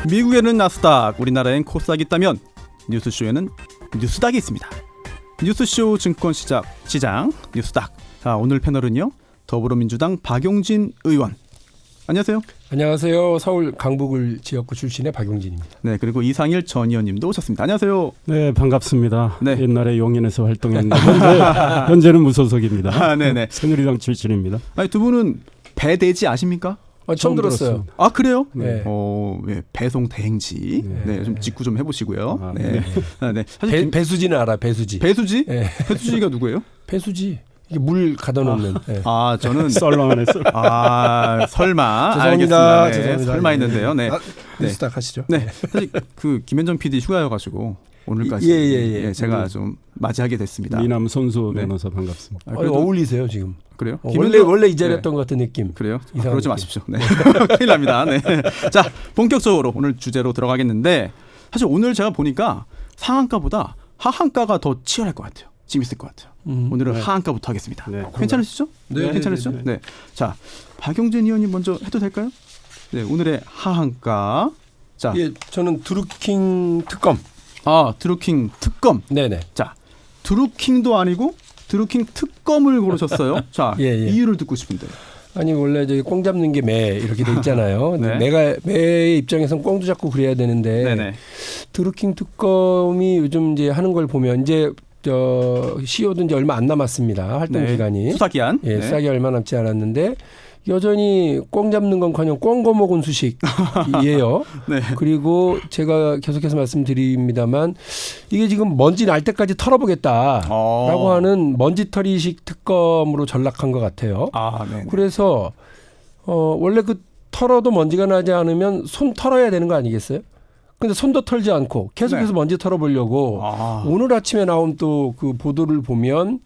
미국에는 나스닥, 우리나라엔 코스닥이 있다면 뉴스쇼에는 뉴스닥이 있습니다. 뉴스쇼 증권시장 뉴스닥. 자, 오늘 패널은요, 더불어민주당 박용진 의원. 안녕하세요. 안녕하세요. 서울 강북을 지역구 출신의 박용진입니다. 네, 그리고 이상일 전 의원님도 오셨습니다. 안녕하세요. 네, 반갑습니다. 네. 옛날에 용인에서 활동했는데 현재는 무소속입니다. 네네. 새누리당 출신입니다. 아니, 두 분은 배대지 아십니까? 처음 들었어요. 아, 그래요? 네. 네, 배송 대행지. 네, 좀 직구 좀 해보시고요. 아, 네. 네. 아, 네. 사실 배수지는 알아. 배수지. 배수지? 네. 배수지가 누구예요? 배수지. 이게 물 가둬 놓는. 네. 아, 저는 썰렁하네. 아, 설마. 죄송합니다. 알겠습니다. 네, 죄송합니다. 설마 했는데요. 네. 네. 뉴스닥 하시죠. 네. 사실 그 김현정 PD 휴가여가지고 오늘까지 예. 제가 좀 맞이하게 됐습니다. 미남 손수 네. 변호사 반갑습니다. 아, 그래도- 어울리세요 지금. 그래요? 원래 이 자리였던 것 같은 느낌. 그래요? 이상한 그러지 느낌. 마십시오. 네. 큰일 납니다. 네. 자, 본격적으로 오늘 주제로 들어가겠는데, 사실 오늘 제가 보니까 상한가보다 하한가가 더 치열할 것 같아요. 재밌을 것 같아요. 오늘은 네. 하한가부터 하겠습니다. 네. 괜찮으시죠? 네, 괜찮으시죠? 네, 네. 자, 박용진 의원님 먼저 해도 될까요? 네, 오늘의 하한가. 자, 예, 저는 드루킹 특검. 드루킹 특검. 네네. 자, 드루킹도 아니고 드루킹 특검을 고르셨어요. 자, 예. 이유를 듣고 싶은데. 아니 원래 저기 꽁 잡는 게 매 이렇게 돼 있잖아요. 네. 내가 매의 입장에선 꽁도 잡고 그래야 되는데 네네. 드루킹 특검이 요즘 이제 하는 걸 보면 이제 시효도 이제 얼마 안 남았습니다. 활동 네. 기간이. 수사 기한. 예, 네. 수사기 얼마 남지 않았는데 여전히 꽁 잡는 건커녕 꽁 거먹은 수식이에요. 네. 그리고 제가 계속해서 말씀드립니다만 이게 지금 먼지 날 때까지 털어보겠다라고 하는 먼지털이식 특검으로 전락한 것 같아요. 아, 네. 그래서 원래 그 털어도 먼지가 나지 않으면 손 털어야 되는 거 아니겠어요? 근데 손도 털지 않고 계속해서 네. 먼지 털어보려고 오늘 아침에 나온 또 그 보도를 보면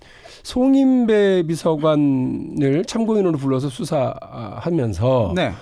송인배 비서관을 참고인으로 불러서 수사하면서 네.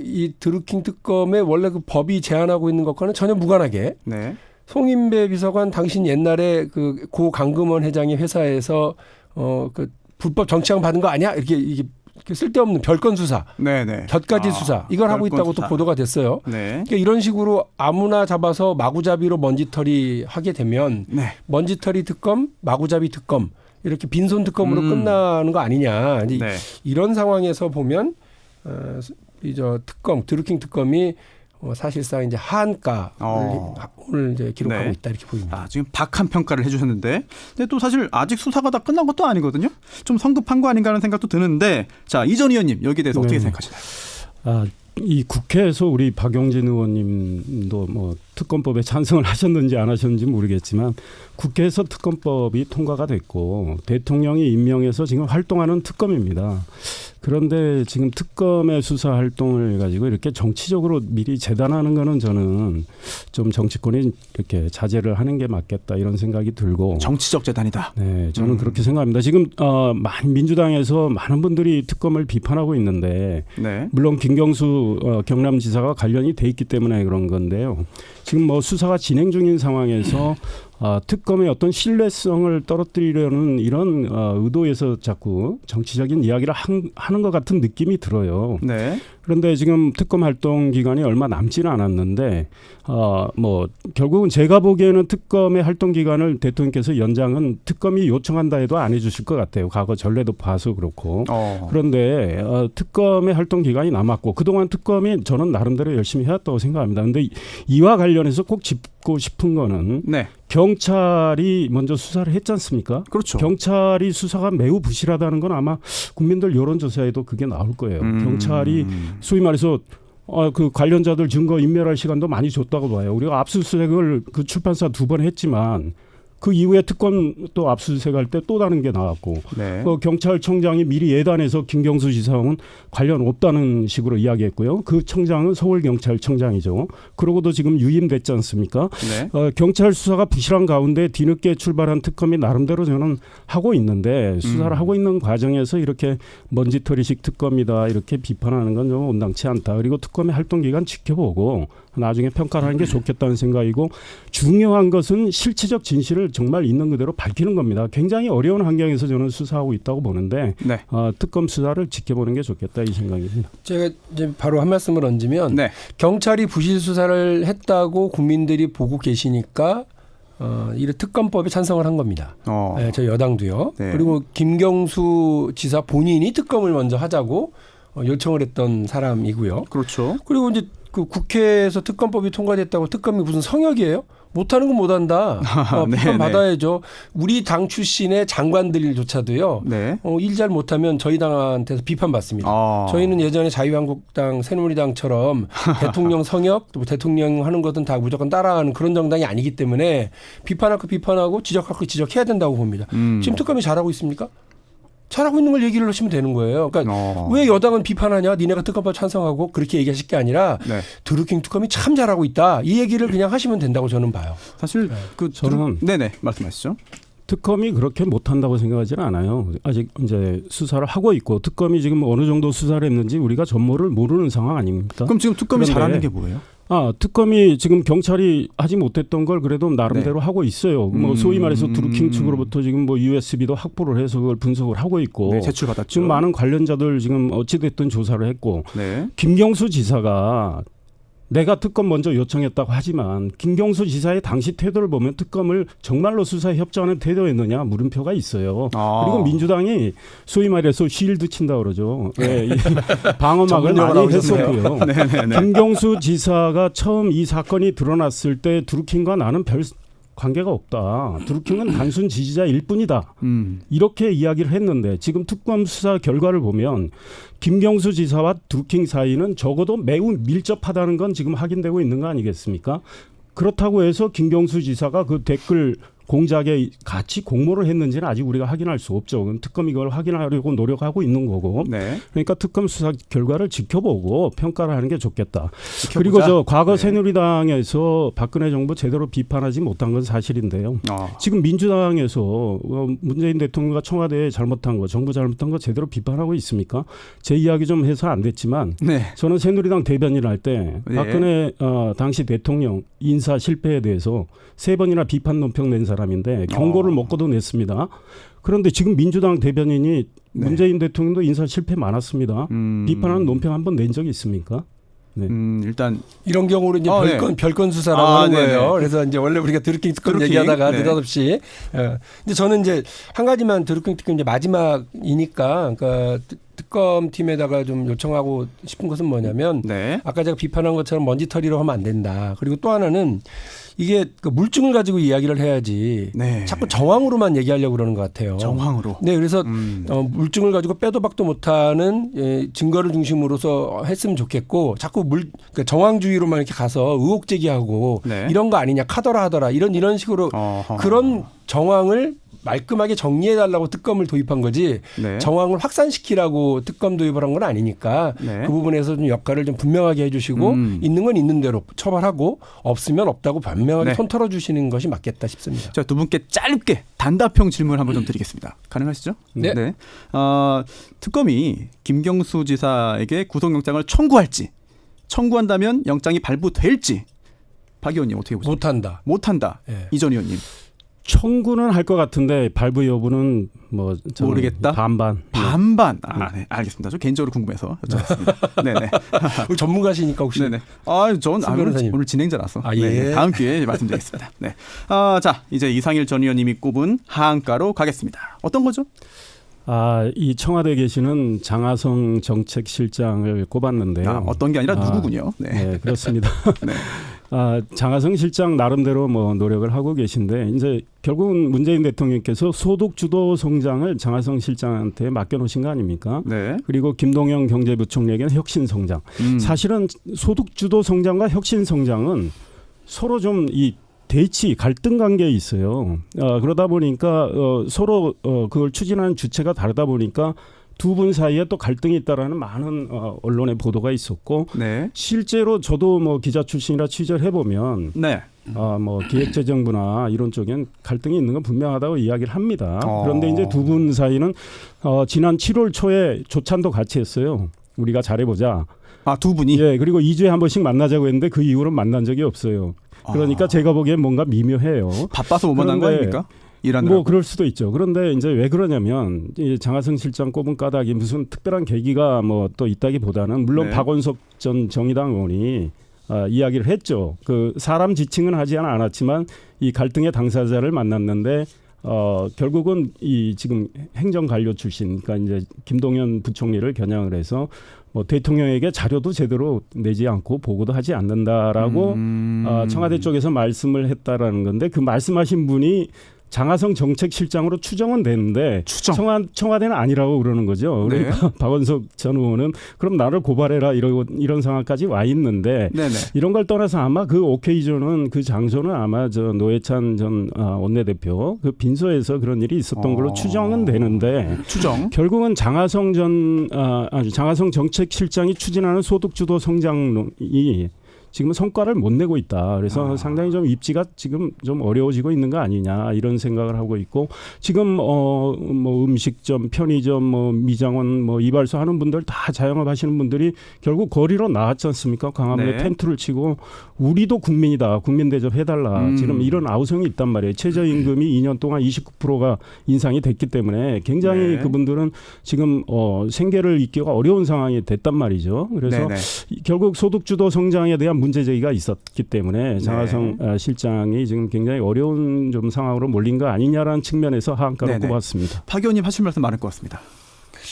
이 드루킹 특검의 원래 그 법이 제한하고 있는 것과는 전혀 무관하게 네. 송인배 비서관 당신 옛날에 그 고 강금원 회장의 회사에서 그 불법 정치장 받은 거 아니야? 이게 쓸데없는 별건 수사, 네네. 곁가지 수사 이걸 하고 별건 있다고 수사. 또 보도가 됐어요. 네. 그러니까 이런 식으로 아무나 잡아서 마구잡이로 먼지털이 하게 되면 네. 먼지털이 특검, 마구잡이 특검 이렇게 빈손 특검으로 끝나는 거 아니냐. 이제 네. 이런 상황에서 보면 드루킹 특검이 사실상 이제 하한가를 오늘 이제 기록하고 네. 있다 이렇게 보입니다. 아, 지금 박한 평가를 해주셨는데, 근데 또 사실 아직 수사가 다 끝난 것도 아니거든요. 좀 성급한 거 아닌가 하는 생각도 드는데, 자, 이전 의원님 여기에 대해서 어떻게 네. 생각하시나요? 이 국회에서 우리 박용진 의원님도 뭐 특검법에 찬성을 하셨는지 안 하셨는지 모르겠지만 국회에서 특검법이 통과가 됐고 대통령이 임명해서 지금 활동하는 특검입니다. 그런데 지금 특검의 수사 활동을 가지고 이렇게 정치적으로 미리 재단하는 거는 저는 좀 정치권이 이렇게 자제를 하는 게 맞겠다 이런 생각이 들고. 정치적 재단이다. 네, 저는 그렇게 생각합니다. 지금 민주당에서 많은 분들이 특검을 비판하고 있는데 네. 물론 김경수 경남지사가 관련이 돼 있기 때문에 그런 건데요. 지금 뭐 수사가 진행 중인 상황에서 특검의 어떤 신뢰성을 떨어뜨리려는 이런 의도에서 자꾸 정치적인 이야기를 하는 것 같은 느낌이 들어요. 네. 그런데 지금 특검 활동 기간이 얼마 남지는 않았는데 뭐 결국은 제가 보기에는 특검의 활동 기간을 대통령께서 연장은 특검이 요청한다 해도 안 해주실 것 같아요. 과거 전례도 봐서 그렇고. 그런데 특검의 활동 기간이 남았고 그동안 특검이 저는 나름대로 열심히 해왔다고 생각합니다. 그런데 이와 관련해서 꼭 짚고 싶은 거는 네. 경찰이 먼저 수사를 했지 않습니까? 그렇죠. 경찰이 수사가 매우 부실하다는 건 아마 국민들 여론조사에도 그게 나올 거예요. 경찰이 소위 말해서 그 관련자들 증거 인멸할 시간도 많이 줬다고 봐요. 우리가 압수수색을 그 출판사 2번 했지만 그 이후에 특검 또 압수수색할 때 또 다른 게 나왔고 네. 경찰청장이 미리 예단해서 김경수 지사는 관련 없다는 식으로 이야기했고요. 그 청장은 서울경찰청장이죠. 그러고도 지금 유임됐지 않습니까? 네. 경찰 수사가 부실한 가운데 뒤늦게 출발한 특검이 나름대로 저는 하고 있는데 수사를 하고 있는 과정에서 이렇게 먼지털이식 특검이다 이렇게 비판하는 건 좀 온당치 않다. 그리고 특검의 활동 기간 지켜보고 나중에 평가를 하는 게 좋겠다는 생각이고 중요한 것은 실체적 진실을 정말 있는 그대로 밝히는 겁니다. 굉장히 어려운 환경에서 저는 수사하고 있다고 보는데 네. 특검 수사를 지켜보는 게 좋겠다 이 생각입니다. 제가 이제 바로 한 말씀을 얹으면 네. 경찰이 부실 수사를 했다고 국민들이 보고 계시니까 이런 특검법에 찬성을 한 겁니다. 네, 저희 여당도요. 네. 그리고 김경수 지사 본인이 특검을 먼저 하자고 요청을 했던 사람이고요. 그렇죠. 그리고 이제 그 국회에서 특검법이 통과됐다고 특검이 무슨 성역이에요? 못하는 건 못한다. 네, 비판 네. 받아야죠. 우리 당 출신의 장관들조차도요. 네. 일 잘 못하면 저희 당한테서 비판받습니다. 아. 저희는 예전에 자유한국당, 새누리당처럼 대통령 성역, 또 대통령 하는 것은 다 무조건 따라하는 그런 정당이 아니기 때문에 비판할 거 비판하고 지적할 거 지적해야 된다고 봅니다. 지금 특검이 잘하고 있습니까? 잘하고 있는 걸 얘기를 하시면 되는 거예요. 그러니까 왜 여당은 비판하냐? 니네가 특검법 찬성하고 그렇게 얘기하실 게 아니라 네. 드루킹 특검이 참 잘하고 있다. 이 얘기를 그냥 하시면 된다고 저는 봐요. 사실 그 저는 네네 말씀하시죠. 특검이 그렇게 못한다고 생각하지는 않아요. 아직 이제 수사를 하고 있고 특검이 지금 어느 정도 수사를 했는지 우리가 전모를 모르는 상황 아닙니까? 그럼 지금 특검이 그런데 잘하는 게 뭐예요? 특검이 지금 경찰이 하지 못했던 걸 그래도 나름대로 네. 하고 있어요. 뭐 소위 말해서 드루킹 측으로부터 지금 뭐 USB도 확보를 해서 그걸 분석을 하고 있고 네, 제출받았죠. 지금 많은 관련자들 지금 어찌됐든 조사를 했고 네. 김경수 지사가 내가 특검 먼저 요청했다고 하지만 김경수 지사의 당시 태도를 보면 특검을 정말로 수사에 협조하는 태도였느냐 물음표가 있어요. 그리고 민주당이 소위 말해서 쉴드 친다 그러죠. 네, 방어막을 많이 했었고요. 김경수 지사가 처음 이 사건이 드러났을 때 드루킹과 나는 별 관계가 없다. 드루킹은 단순 지지자일 뿐이다. 이렇게 이야기를 했는데 지금 특검 수사 결과를 보면 김경수 지사와 드루킹 사이는 적어도 매우 밀접하다는 건 지금 확인되고 있는 거 아니겠습니까? 그렇다고 해서 김경수 지사가 그 댓글 공작에 같이 공모를 했는지는 아직 우리가 확인할 수 없죠. 특검이 이걸 확인하려고 노력하고 있는 거고. 네. 그러니까 특검 수사 결과를 지켜보고 평가를 하는 게 좋겠다. 지켜보자. 그리고 저 과거 네. 새누리당에서 박근혜 정부 제대로 비판하지 못한 건 사실인데요. 지금 민주당에서 문재인 대통령과 청와대에 잘못한 거, 정부 잘못한 거 제대로 비판하고 있습니까? 제 이야기 좀 해서 안 됐지만 네. 저는 새누리당 대변인 할 때 네. 박근혜 당시 대통령 인사 실패에 대해서 3번이나 비판 논평 낸 사람인데 경고를 먹고도 냈습니다. 그런데 지금 민주당 대변인이 네. 문재인 대통령도 인사 실패 많았습니다. 비판하는 논평 한번 낸 적이 있습니까? 네. 일단 이런 경우는 이제 네. 별건 수사라고 하는 네네. 거예요. 그래서 이제 원래 우리가 드루킹 특검 드루킹, 얘기하다가 네. 느닷없이. 근데 저는 이제 한 가지만 드루킹 특검 이제 마지막이니까 그러니까 특검 팀에다가 좀 요청하고 싶은 것은 뭐냐면 네. 아까 제가 비판한 것처럼 먼지털이로 하면 안 된다. 그리고 또 하나는 이게 그 물증을 가지고 이야기를 해야지 네. 자꾸 정황으로만 얘기하려고 그러는 것 같아요. 정황으로. 네, 그래서 물증을 가지고 빼도 박도 못하는 증거를 중심으로서 했으면 좋겠고 자꾸 그러니까 정황주의로만 이렇게 가서 의혹 제기하고 네. 이런 거 아니냐 카더라 하더라 이런 식으로 그런 정황을 말끔하게 정리해달라고 특검을 도입한 거지 네. 정황을 확산시키라고 특검 도입을 한 건 아니니까 네. 그 부분에서 좀 역할을 좀 분명하게 해주시고 있는 건 있는 대로 처벌하고 없으면 없다고 분명하게 네. 손 털어주시는 것이 맞겠다 싶습니다. 자, 두 분께 짧게 단답형 질문 한번 좀 드리겠습니다. 가능하시죠? 네. 특검이 김경수 지사에게 구속영장을 청구할지 청구한다면 영장이 발부될지 박 의원님 어떻게 보십니까? 못한다. 네. 이전 의원님. 청구는 할 것 같은데 발부 여부는 뭐 모르겠다. 반반. 반반. 네. 알겠습니다. 저 개인적으로 궁금해서 여쭤봤습니다. 네네. 우리 전문가시니까 혹시. 네네. 전 오늘 진행자라서. 예. 네, 다음 기회에 말씀드리겠습니다. 네. 자, 이제 이상일 전 의원님이 꼽은 하한가로 가겠습니다. 어떤 거죠? 이 청와대에 계시는 장하성 정책실장을 꼽았는데요. 어떤 게 아니라 누구군요. 네. 네, 그렇습니다. 네. 장하성 실장 나름대로 뭐 노력을 하고 계신데 이제 결국은 문재인 대통령께서 소득 주도 성장을 장하성 실장한테 맡겨놓으신 거 아닙니까? 네. 그리고 김동연 경제부총리에게는 혁신 성장. 사실은 소득 주도 성장과 혁신 성장은 서로 좀 이 대치 갈등 관계에 있어요. 그러다 보니까 서로 그걸 추진하는 주체가 다르다 보니까 두 분 사이에 또 갈등이 있다라는 많은 언론의 보도가 있었고 네. 실제로 저도 뭐 기자 출신이라 취재를 해보면 네. 뭐 기획재정부나 이런 쪽엔 갈등이 있는 건 분명하다고 이야기를 합니다. 그런데 이제 두 분 사이는 지난 7월 초에 조찬도 같이 했어요. 우리가 잘해보자. 아, 두 분이? 예, 그리고 2주에 한 번씩 만나자고 했는데 그 이후로 만난 적이 없어요. 그러니까 제가 보기엔 뭔가 미묘해요. 바빠서 못 만난 거 아닙니까? 일하느라고. 뭐 그럴 수도 있죠. 그런데 이제 왜 그러냐면 이 장하성 실장 꼽은 까닭이 무슨 특별한 계기가 뭐 또 있다기보다는 물론 네. 박원석 전 정의당 의원이 이야기를 했죠. 그 사람 지칭은 하지 않았지만 이 갈등의 당사자를 만났는데 결국은 이 지금 행정관료 출신, 그러니까 이제 김동연 부총리를 겨냥을 해서 뭐 대통령에게 자료도 제대로 내지 않고 보고도 하지 않는다라고 청와대 쪽에서 말씀을 했다라는 건데 그 말씀하신 분이 장하성 정책실장으로 추정은 되는데 추정. 청와대는 아니라고 그러는 거죠. 그러니까 네. 박원석 전 의원은 그럼 나를 고발해라 이런 상황까지 와 있는데 네네. 이런 걸 떠나서 아마 그 오케이전은 그 장소는 아마 저 노회찬 전 원내대표 그 빈소에서 그런 일이 있었던 걸로 추정은 되는데 추정. 결국은 장하성 정책실장이 추진하는 소득주도 성장이 지금 성과를 못 내고 있다. 그래서 상당히 좀 입지가 지금 좀 어려워지고 있는 거 아니냐 이런 생각을 하고 있고 지금 뭐 음식점, 편의점, 뭐 미장원, 뭐 이발소 하는 분들 다 자영업 하시는 분들이 결국 거리로 나왔지 않습니까? 광화문에 네. 텐트를 치고 우리도 국민이다. 국민 대접해달라. 지금 이런 아우성이 있단 말이에요. 최저임금이 2년 동안 29%가 인상이 됐기 때문에 굉장히 네. 그분들은 지금 생계를 잇기가 어려운 상황이 됐단 말이죠. 그래서 네네. 결국 소득주도 성장에 대한 문제 제기가 있었기 때문에 장하성 실장이 지금 굉장히 어려운 좀 상황으로 몰린 거 아니냐라는 측면에서 하한가로 네네. 꼽았습니다. 박 의원님 하실 말씀 많을 것 같습니다.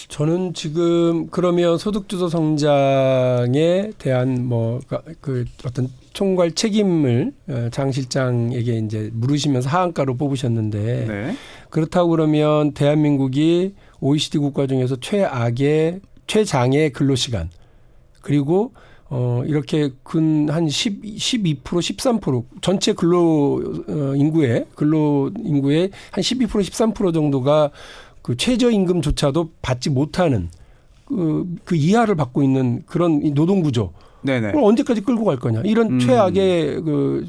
저는 지금 그러면 소득주도 성장에 대한 뭐 그 어떤 총괄 책임을 장 실장에게 이제 물으시면서 하한가로 뽑으셨는데 네. 그렇다고 그러면 대한민국이 OECD 국가 중에서 최장의 근로시간 그리고 이렇게 근 한 12% 13% 전체 근로 인구의 한 12% 13% 정도가 그 최저임금조차도 받지 못하는 그 이하를 받고 있는 그런 노동 구조. 네네. 그럼 언제까지 끌고 갈 거냐? 이런 최악의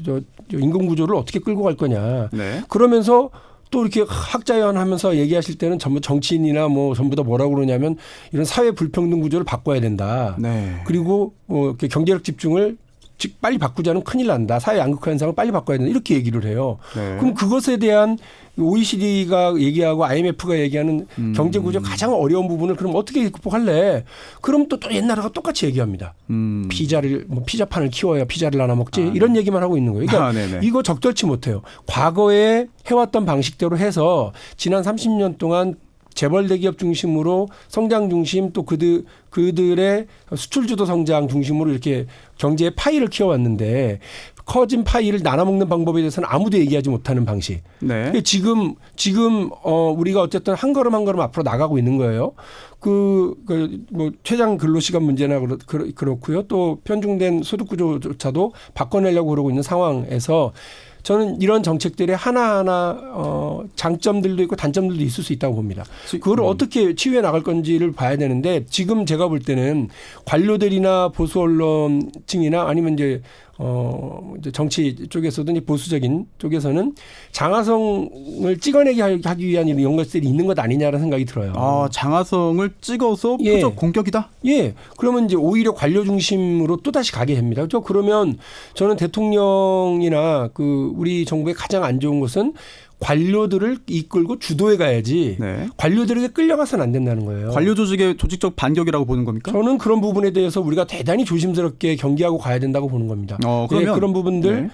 저 임금 구조를 어떻게 끌고 갈 거냐? 네. 그러면서 또 이렇게 학자연하면서 얘기하실 때는 전부 정치인이나 뭐 전부 다 뭐라고 그러냐면 이런 사회 불평등 구조를 바꿔야 된다. 네. 그리고 이렇게 경제력 집중을 빨리 바꾸지 않으면 큰일 난다. 사회 양극화 현상을 빨리 바꿔야 된다. 이렇게 얘기를 해요. 네. 그럼 그것에 대한 OECD가 얘기하고 IMF가 얘기하는 경제 구조 가장 어려운 부분을 그럼 어떻게 극복할래? 그럼 또 옛날과 똑같이 얘기합니다. 피자판을 키워야 피자를 나눠 먹지. 이런 얘기만 하고 있는 거예요. 그러니까 이거 적절치 못해요. 과거에 해왔던 방식대로 해서 지난 30년 동안 재벌 대기업 중심으로 성장 중심 또 그들의 수출 주도 성장 중심으로 이렇게 경제의 파이를 키워왔는데 커진 파이를 나눠 먹는 방법에 대해서는 아무도 얘기하지 못하는 방식. 네. 지금 우리가 어쨌든 한 걸음 한 걸음 앞으로 나가고 있는 거예요. 뭐 최장 근로시간 문제나 그렇고요. 또 편중된 소득 구조조차도 바꿔내려고 그러고 있는 상황에서 저는 이런 정책들이 하나하나 장점들도 있고 단점들도 있을 수 있다고 봅니다. 그걸 어떻게 치유해 나갈 건지를 봐야 되는데 지금 제가 볼 때는 관료들이나 보수 언론층이나 아니면 이제 정치 쪽에서도 보수적인 쪽에서는 장하성을 찍어내게 하기 위한 이런 것들이 있는 것 아니냐라는 생각이 들어요. 아, 장하성을 찍어서 표적 공격이다? 예. 그러면 이제 오히려 관료 중심으로 또 다시 가게 됩니다. 그러면 저는 대통령이나 우리 정부의 가장 안 좋은 것은 관료들을 이끌고 주도해 가야지 네. 관료들에게 끌려가서는 안 된다는 거예요. 관료 조직의 조직적 반격이라고 보는 겁니까? 저는 그런 부분에 대해서 우리가 대단히 조심스럽게 경계하고 가야 된다고 보는 겁니다. 그러면 그런 부분들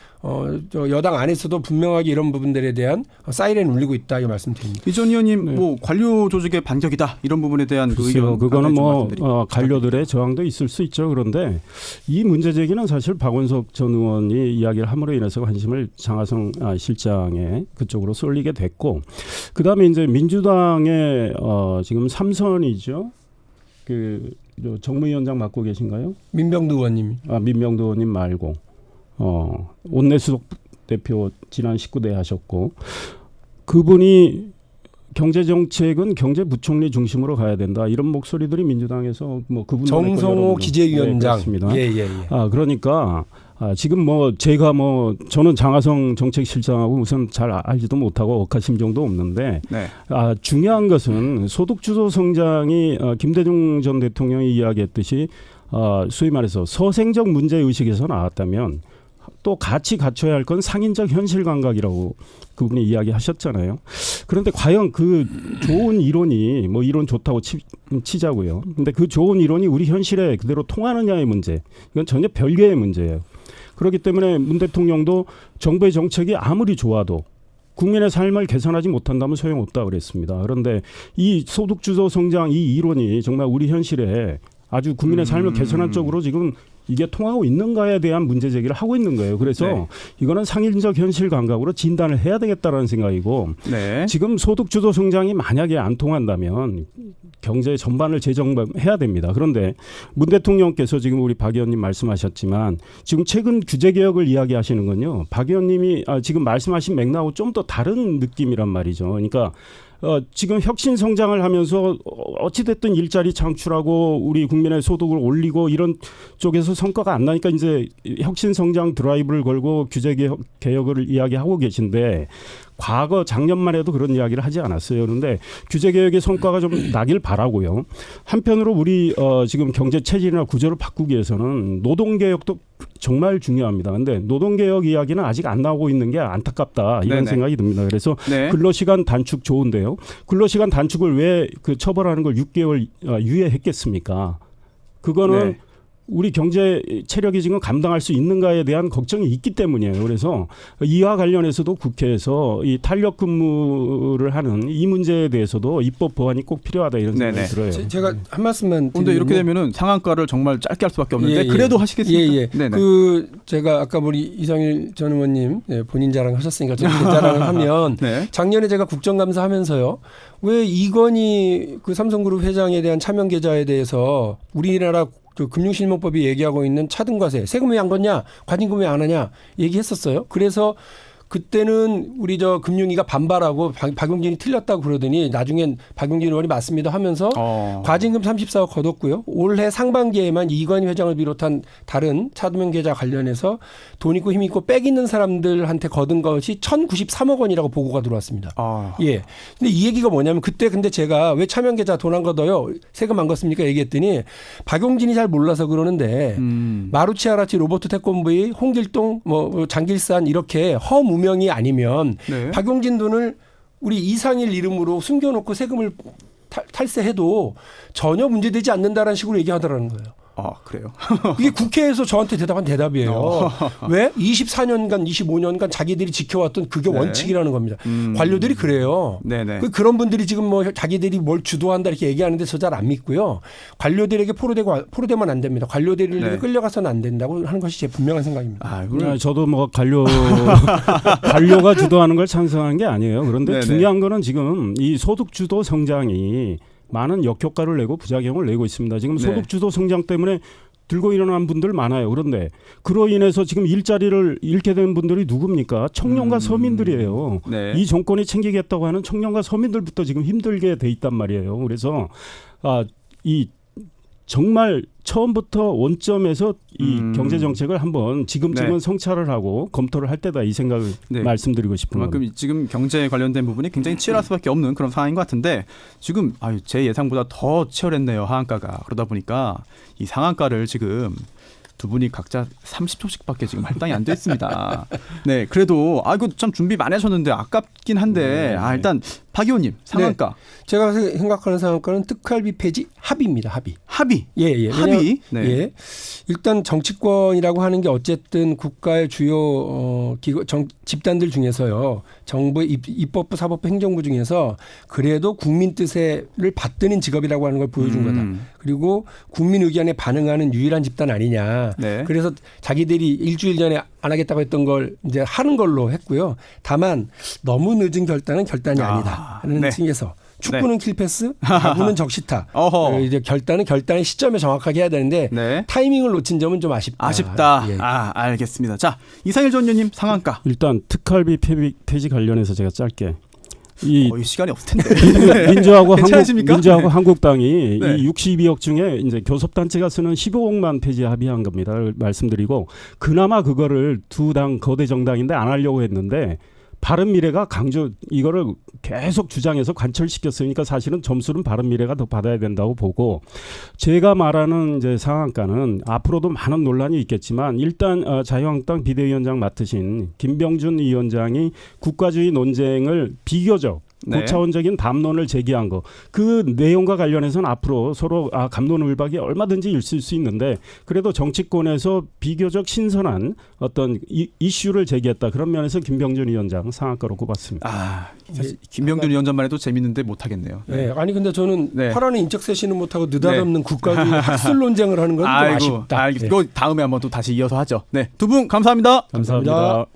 여당 안에서도 분명하게 이런 부분들에 대한 사이렌 울리고 있다 이 말씀드립니다. 이전 의원님 뭐 관료 조직의 반격이다 이런 부분에 대한 글쎄요, 그거는 뭐 관료들의 저항도 있을 수 있죠. 그런데 이 문제 제기는 사실 박원석 전 의원이 이야기를 함으로 인해서 관심을 장하성 실장의 그쪽으로 쏠리게 됐고, 그 다음에 이제 민주당의 지금 3선이죠. 정무위원장 맡고 계신가요? 민병두 의원님. 민병두 의원님 말고 원내수석 대표 지난 19대 하셨고, 그분이 경제 정책은 경제부총리 중심으로 가야 된다. 이런 목소리들이 민주당에서 뭐 그분 정성호 기재위원장. 예. 그러니까 지금 뭐 제가 뭐 저는 장하성 정책실장하고 우선 잘 알지도 못하고 억하심정도 없는데 네. 중요한 것은 소득주도 성장이 김대중 전 대통령이 이야기했듯이 소위 말해서 서생적 문제 의식에서 나왔다면 또 같이 갖춰야 할 건 상인적 현실 감각이라고 그분이 이야기하셨잖아요. 그런데 과연 그 좋은 이론이 뭐 이론 좋다고 치자고요. 근데 그 좋은 이론이 우리 현실에 그대로 통하느냐의 문제. 이건 전혀 별개의 문제예요. 그렇기 때문에 문 대통령도 정부의 정책이 아무리 좋아도 국민의 삶을 개선하지 못한다면 소용없다 그랬습니다. 그런데 이 소득주도 성장 이 이론이 정말 우리 현실에 아주 국민의 삶을 개선한 쪽으로 지금 이게 통하고 있는가에 대한 문제 제기를 하고 있는 거예요. 그래서 네. 이거는 상인적 현실 감각으로 진단을 해야 되겠다라는 생각이고 네. 지금 소득주도 성장이 만약에 안 통한다면 경제 전반을 재정비해야 됩니다. 그런데 문 대통령께서 지금 우리 박 의원님 말씀하셨지만 지금 최근 규제개혁을 이야기하시는 건요. 박 의원님이 지금 말씀하신 맥락하고 좀 더 다른 느낌이란 말이죠. 그러니까 지금 혁신 성장을 하면서 어찌됐든 일자리 창출하고 우리 국민의 소득을 올리고 이런 쪽에서 성과가 안 나니까 이제 혁신 성장 드라이브를 걸고 규제 개혁을 이야기하고 계신데 과거 작년만 해도 그런 이야기를 하지 않았어요. 그런데 규제 개혁의 성과가 좀 나길 바라고요. 한편으로 우리 지금 경제 체질이나 구조를 바꾸기 위해서는 노동 개혁도 정말 중요합니다. 그런데 노동 개혁 이야기는 아직 안 나오고 있는 게 안타깝다 이런 네네. 생각이 듭니다. 그래서 네. 근로시간 단축 좋은데요. 근로시간 단축을 왜 그 처벌하는 걸 6개월 유예했겠습니까? 그거는 네. 우리 경제 체력이 지금 감당할 수 있는가에 대한 걱정이 있기 때문이에요. 그래서 이와 관련해서도 국회에서 이 탄력 근무를 하는 이 문제에 대해서도 입법 보완이 꼭 필요하다 이런 생각이 네네. 들어요. 제가 한 말씀만 근데 이렇게 드리면 되면은 상한가를 정말 짧게 할 수밖에 없는데 예. 그래도 하시겠습니까? 예. 네네. 그 제가 아까 우리 이상일 전 의원님 본인 자랑하셨으니까 제 자랑을 하면 네. 작년에 제가 국정감사하면서요. 왜 이건희 그 삼성그룹 회장에 대한 차명 계좌에 대해서 우리나라 그 금융실명법이 얘기하고 있는 차등과세 세금 왜 안 걷냐 과징금 왜 안 하냐 얘기했었어요. 그래서 그때는 우리 저 금융위가 반발하고 박용진이 틀렸다고 그러더니 나중엔 박용진 의원이 맞습니다 하면서 과징금 34억 걷었고요. 올해 상반기에만 이건희 회장을 비롯한 다른 차등명 계좌 관련해서 돈 있고 힘 있고 빽 있는 사람들한테 걷은 것이 1,093억 원이라고 보고가 들어왔습니다. 예. 근데 이 얘기가 뭐냐면 그때 근데 제가 왜 차명 계좌 돈 안 걷어요? 세금 안 걷습니까? 얘기했더니 박용진이 잘 몰라서 그러는데 마루치아라치 로버트 태권브이 홍길동 뭐 장길산 이렇게 허무명이 아니면 네. 박용진 돈을 우리 이상일 이름으로 숨겨놓고 세금을 탈세해도 전혀 문제되지 않는다라는 식으로 얘기하더라는 거예요. 그래요. 이게 국회에서 저한테 대답한 대답이에요. 왜? 24년간, 25년간 자기들이 지켜왔던 그게 네. 원칙이라는 겁니다. 관료들이 그래요. 네네. 그런 분들이 지금 뭐 자기들이 뭘 주도한다 이렇게 얘기하는데 저 잘 안 믿고요. 관료들에게 포로되면 안 됩니다. 관료들에게 네. 끌려가서는 안 된다고 하는 것이 제 분명한 생각입니다. 저도 뭐 관료가 주도하는 걸 찬성하는 게 아니에요. 그런데 네네. 중요한 거는 지금 이 소득주도 성장이 많은 역효과를 내고 부작용을 내고 있습니다. 지금 네. 소득주도 성장 때문에 들고 일어난 분들 많아요. 그런데 그로 인해서 지금 일자리를 잃게 된 분들이 누굽니까? 청년과 서민들이에요. 네. 이 정권이 챙기겠다고 하는 청년과 서민들부터 지금 힘들게 돼 있단 말이에요. 그래서 이 정말 처음부터 원점에서 이 경제 정책을 한번 지금쯤은 네. 성찰을 하고 검토를 할 때다 이 생각을 네. 말씀드리고 싶은 겁니다. 그만큼 지금 경제에 관련된 부분이 굉장히 치열할 수밖에 없는 그런 상황인 것 같은데 지금 제 예상보다 더 치열했네요. 하한가가. 그러다 보니까 이 상한가를 지금 두 분이 각자 30초씩밖에 지금 할당이 안 돼 있습니다. 네, 그래도 이거 참 준비 많이 하셨는데 아깝긴 한데 일단 박 의원님 상한가. 네. 제가 생각하는 상한가는 특활비 폐지 합의입니다. 합의. 예. 합의. 네. 예. 일단 정치권이라고 하는 게 어쨌든 국가의 주요 집단들 중에서요. 정부의 입법부, 사법부, 행정부 중에서 그래도 국민 뜻을 받드는 직업이라고 하는 걸 보여준 거다. 그리고 국민 의견에 반응하는 유일한 집단 아니냐. 네. 그래서 자기들이 일주일 전에 안 하겠다고 했던 걸 이제 하는 걸로 했고요. 다만 너무 늦은 결단은 결단이 아니다 하는 네. 층에서 축구는 킬패스, 야구는 적시타. 이제 결단의 시점에 정확하게 해야 되는데 네. 타이밍을 놓친 점은 좀 아쉽다. 예. 알겠습니다. 자, 이상일 전 의원님 상한가. 일단 특활비 폐지 관련해서 제가 짧게 이 시간이 없을 텐데. 민주하고 한국당이 네. 이 62억 중에 이제 교섭단체가 쓰는 15억만 폐지 합의한 겁니다. 말씀드리고 그나마 그거를 두 당 거대 정당인데 안 하려고 했는데 바른미래가 강조 이거를 계속 주장해서 관철시켰으니까 사실은 점수는 바른미래가 더 받아야 된다고 보고 제가 말하는 이제 상한가는 앞으로도 많은 논란이 있겠지만 일단 자유한국당 비대위원장 맡으신 김병준 위원장이 국가주의 논쟁을 비교적 네. 고차원적인 담론을 제기한 거 그 내용과 관련해서는 앞으로 서로 갑론을박이 얼마든지 있을 수 있는데 그래도 정치권에서 비교적 신선한 어떤 이슈를 제기했다 그런 면에서 김병준 위원장 상한가로 꼽았습니다. 김병준 위원장만 해도 재밌는데 못하겠네요. 네. 아니 근데 저는 네. 파라는 인적 쇄신은 못하고 느닷없는 국가주의 학술 논쟁을 하는 건 좀 아쉽다. 이거 다음에 한번 또 다시 이어서 하죠. 네, 두 분 감사합니다. 감사합니다.